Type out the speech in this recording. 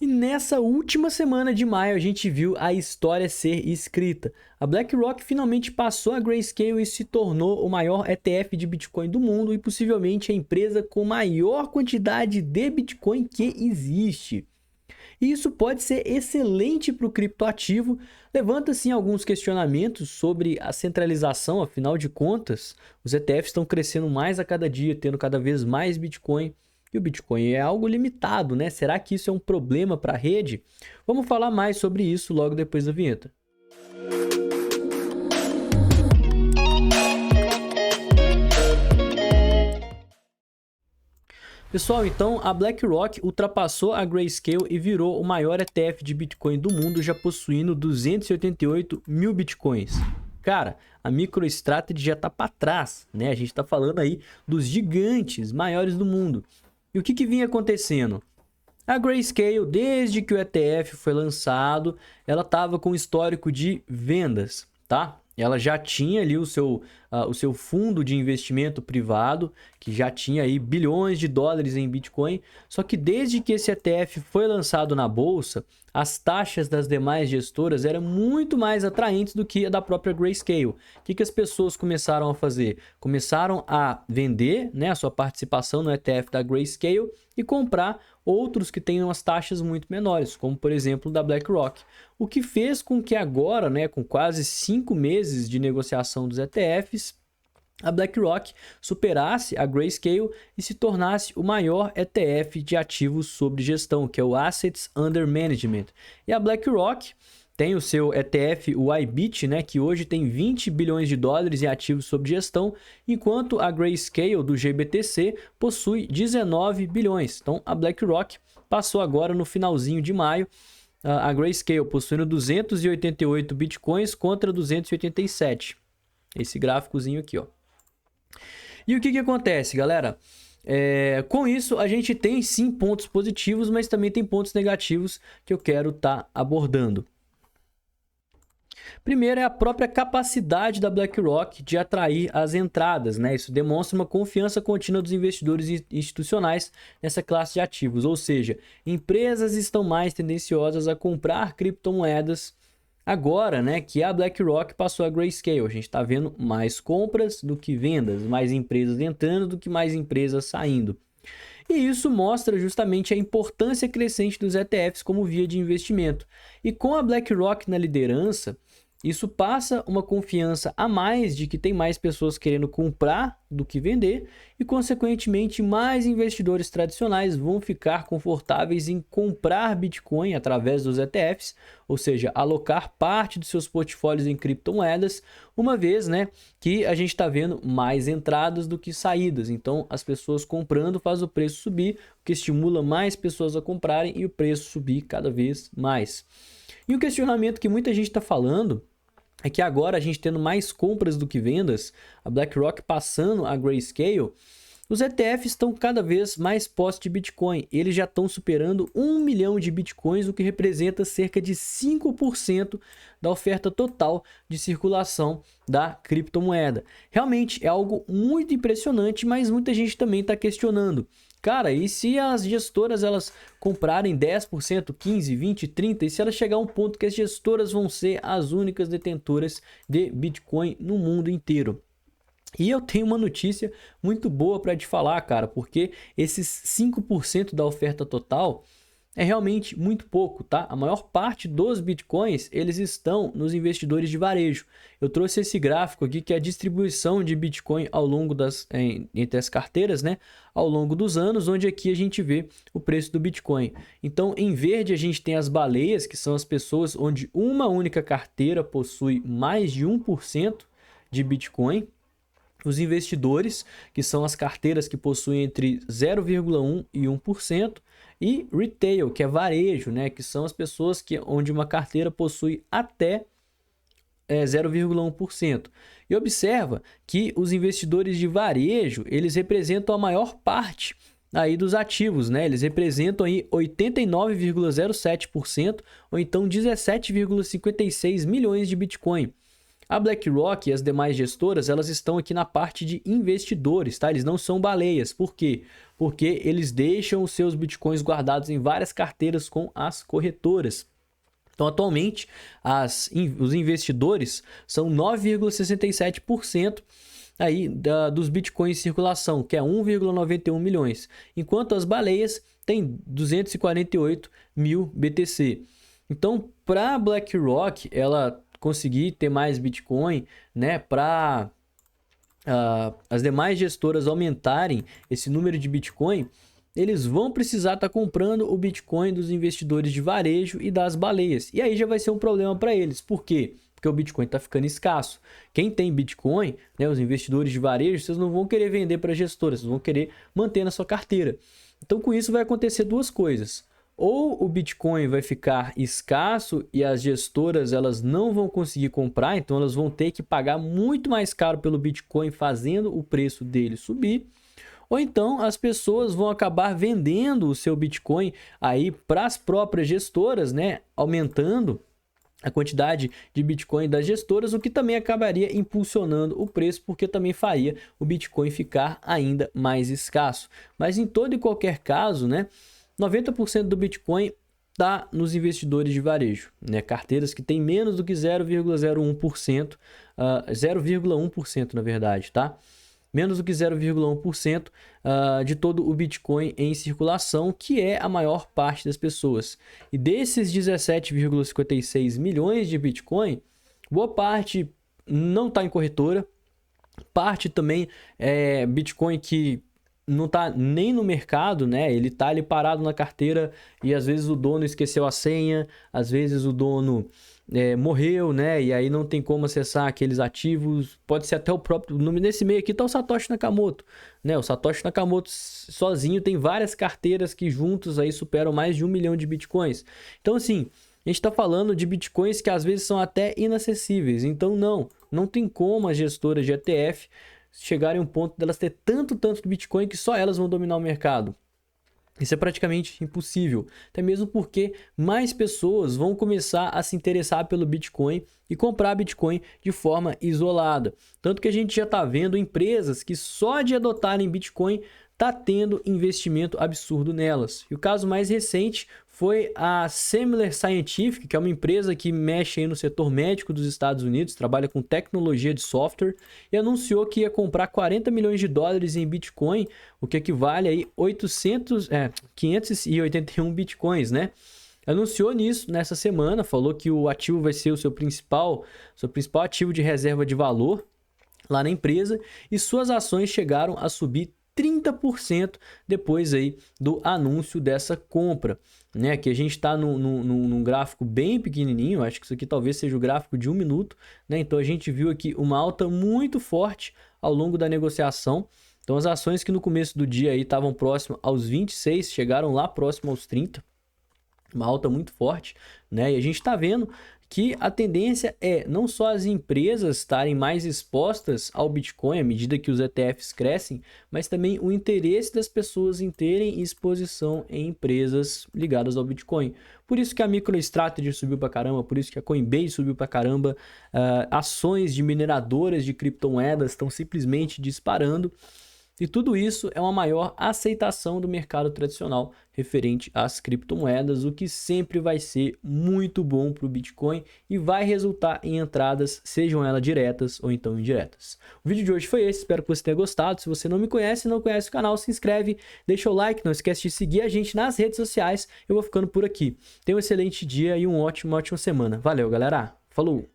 E nessa última semana de maio a gente viu a história ser escrita. A BlackRock finalmente passou a Grayscale e se tornou o maior ETF de Bitcoin do mundo e possivelmente a empresa com maior quantidade de Bitcoin que existe. E isso pode ser excelente para o criptoativo, levanta sim alguns questionamentos sobre a centralização, afinal de contas, os ETFs estão crescendo mais a cada dia, tendo cada vez mais Bitcoin. E o Bitcoin é algo limitado, né? Será que isso é um problema para a rede? Vamos falar mais sobre isso logo depois da vinheta. Pessoal, então a BlackRock ultrapassou a Grayscale e virou o maior ETF de Bitcoin do mundo, já possuindo 288 mil Bitcoins. Cara, a MicroStrategy já tá para trás, né? A gente tá falando aí dos gigantes maiores do mundo. E o que vinha acontecendo? A Grayscale, desde que o ETF foi lançado, ela estava com histórico de vendas, tá? Ela já tinha ali o seu fundo de investimento privado, que já tinha aí bilhões de dólares em Bitcoin. Só que desde que esse ETF foi lançado na bolsa, as taxas das demais gestoras eram muito mais atraentes do que a da própria Grayscale. O que as pessoas começaram a fazer? Começaram a vender, né, a sua participação no ETF da Grayscale e comprar outros que tenham as taxas muito menores, como por exemplo da BlackRock. O que fez com que agora, né, com quase 5 meses de negociação dos ETFs, a BlackRock superasse a Grayscale e se tornasse o maior ETF de ativos sob gestão, que é o Assets Under Management. E a BlackRock tem o seu ETF, o IBIT, né, que hoje tem 20 bilhões de dólares em ativos sob gestão, enquanto a Grayscale do GBTC possui 19 bilhões. Então a BlackRock passou agora no finalzinho de maio a Grayscale possuindo 288 bitcoins contra 287. Esse gráficozinho aqui, ó. E o que acontece, galera? Com isso, a gente tem sim pontos positivos, mas também tem pontos negativos que eu quero estar abordando. Primeiro é a própria capacidade da BlackRock de atrair as entradas, né? Isso demonstra uma confiança contínua dos investidores institucionais nessa classe de ativos, ou seja, empresas estão mais tendenciosas a comprar criptomoedas agora, né, que a BlackRock passou a Grayscale. A gente está vendo mais compras do que vendas, mais empresas entrando do que mais empresas saindo. E isso mostra justamente a importância crescente dos ETFs como via de investimento. E com a BlackRock na liderança, isso passa uma confiança a mais de que tem mais pessoas querendo comprar do que vender e, consequentemente, mais investidores tradicionais vão ficar confortáveis em comprar Bitcoin através dos ETFs, ou seja, alocar parte dos seus portfólios em criptomoedas, uma vez, né, que a gente está vendo mais entradas do que saídas. Então, as pessoas comprando faz o preço subir, o que estimula mais pessoas a comprarem e o preço subir cada vez mais. E o questionamento que muita gente está falando é que agora a gente tendo mais compras do que vendas, a BlackRock passando a Grayscale, os ETFs estão cada vez mais posse de Bitcoin. Eles já estão superando 1 milhão de Bitcoins, o que representa cerca de 5% da oferta total de circulação da criptomoeda. Realmente é algo muito impressionante, mas muita gente também está questionando. Cara, e se as gestoras elas comprarem 10%, 15%, 20%, 30%, e se ela chegar a um ponto que as gestoras vão ser as únicas detentoras de Bitcoin no mundo inteiro? E eu tenho uma notícia muito boa para te falar, cara, porque esses 5% da oferta total é realmente muito pouco, tá? A maior parte dos bitcoins, eles estão nos investidores de varejo. Eu trouxe esse gráfico aqui que é a distribuição de bitcoin ao longo entre as carteiras, né? Ao longo dos anos, onde aqui a gente vê o preço do bitcoin. Então, em verde a gente tem as baleias, que são as pessoas onde uma única carteira possui mais de 1% de bitcoin. Os investidores, que são as carteiras que possuem entre 0,1% e 1%, e retail, que é varejo, né, que são as pessoas onde uma carteira possui até 0,1%. E observa que os investidores de varejo, eles representam a maior parte aí dos ativos, né? Eles representam aí 89,07% ou então 17,56 milhões de Bitcoin. A BlackRock e as demais gestoras, elas estão aqui na parte de investidores, tá? Eles não são baleias. Por quê? Porque eles deixam os seus bitcoins guardados em várias carteiras com as corretoras. Então, atualmente, os investidores são 9,67% aí dos bitcoins em circulação, que é 1,91 milhões, enquanto as baleias têm 248 mil BTC. Então, para a BlackRock, ela conseguir ter mais Bitcoin, né, para as demais gestoras aumentarem esse número de Bitcoin, eles vão precisar estar comprando o Bitcoin dos investidores de varejo e das baleias. E aí já vai ser um problema para eles. Por quê? Porque o Bitcoin está ficando escasso. Quem tem Bitcoin, né, os investidores de varejo, vocês não vão querer vender para gestoras, vocês vão querer manter na sua carteira. Então, com isso vai acontecer duas coisas. Ou o Bitcoin vai ficar escasso e as gestoras elas não vão conseguir comprar, então elas vão ter que pagar muito mais caro pelo Bitcoin, fazendo o preço dele subir. Ou então as pessoas vão acabar vendendo o seu Bitcoin aí para as próprias gestoras, né, aumentando a quantidade de Bitcoin das gestoras, o que também acabaria impulsionando o preço, porque também faria o Bitcoin ficar ainda mais escasso. Mas em todo e qualquer caso, né, 90% do Bitcoin está nos investidores de varejo, né? Carteiras que têm menos do que 0,01%, 0,1% na verdade, tá? Menos do que 0,1% de todo o Bitcoin em circulação, que é a maior parte das pessoas. E desses 17,56 milhões de Bitcoin, boa parte não está em corretora, parte também é Bitcoin que não está nem no mercado, né? Ele está ali parado na carteira e às vezes o dono esqueceu a senha, às vezes o dono morreu, né? E aí não tem como acessar aqueles ativos. Pode ser até o próprio nome. Nesse meio aqui está o Satoshi Nakamoto, né? O Satoshi Nakamoto sozinho tem várias carteiras que juntos aí superam mais de 1 milhão de bitcoins. Então, assim, a gente está falando de bitcoins que às vezes são até inacessíveis. Então, não tem como as gestoras de ETF chegarem a um ponto delas ter tanto de Bitcoin que só elas vão dominar o mercado. Isso é praticamente impossível, até mesmo porque mais pessoas vão começar a se interessar pelo Bitcoin e comprar Bitcoin de forma isolada. Tanto que a gente já está vendo empresas que só de adotarem Bitcoin está tendo investimento absurdo nelas. E o caso mais recente foi a Semler Scientific, que é uma empresa que mexe aí no setor médico dos Estados Unidos, trabalha com tecnologia de software, e anunciou que ia comprar 40 milhões de dólares em Bitcoin, o que equivale aí 581 Bitcoins, né? Anunciou nisso nessa semana, falou que o ativo vai ser o seu principal ativo de reserva de valor lá na empresa, e suas ações chegaram a subir 30% depois aí do anúncio dessa compra, né? Que a gente está num gráfico bem pequenininho, acho que isso aqui talvez seja o gráfico de 1 minuto, né? Então a gente viu aqui uma alta muito forte ao longo da negociação. Então as ações que no começo do dia aí estavam próximo aos 26, chegaram lá próximo aos 30, uma alta muito forte, né? E a gente está vendo que a tendência é não só as empresas estarem mais expostas ao Bitcoin à medida que os ETFs crescem, mas também o interesse das pessoas em terem exposição em empresas ligadas ao Bitcoin. Por isso que a MicroStrategy subiu pra caramba, por isso que a Coinbase subiu pra caramba, ações de mineradoras de criptomoedas estão simplesmente disparando. E tudo isso é uma maior aceitação do mercado tradicional referente às criptomoedas, o que sempre vai ser muito bom para o Bitcoin e vai resultar em entradas, sejam elas diretas ou então indiretas. O vídeo de hoje foi esse, espero que você tenha gostado. Se você não me conhece e não conhece o canal, se inscreve, deixa o like, não esquece de seguir a gente nas redes sociais. Eu vou ficando por aqui. Tenha um excelente dia e uma ótima semana. Valeu, galera! Falou!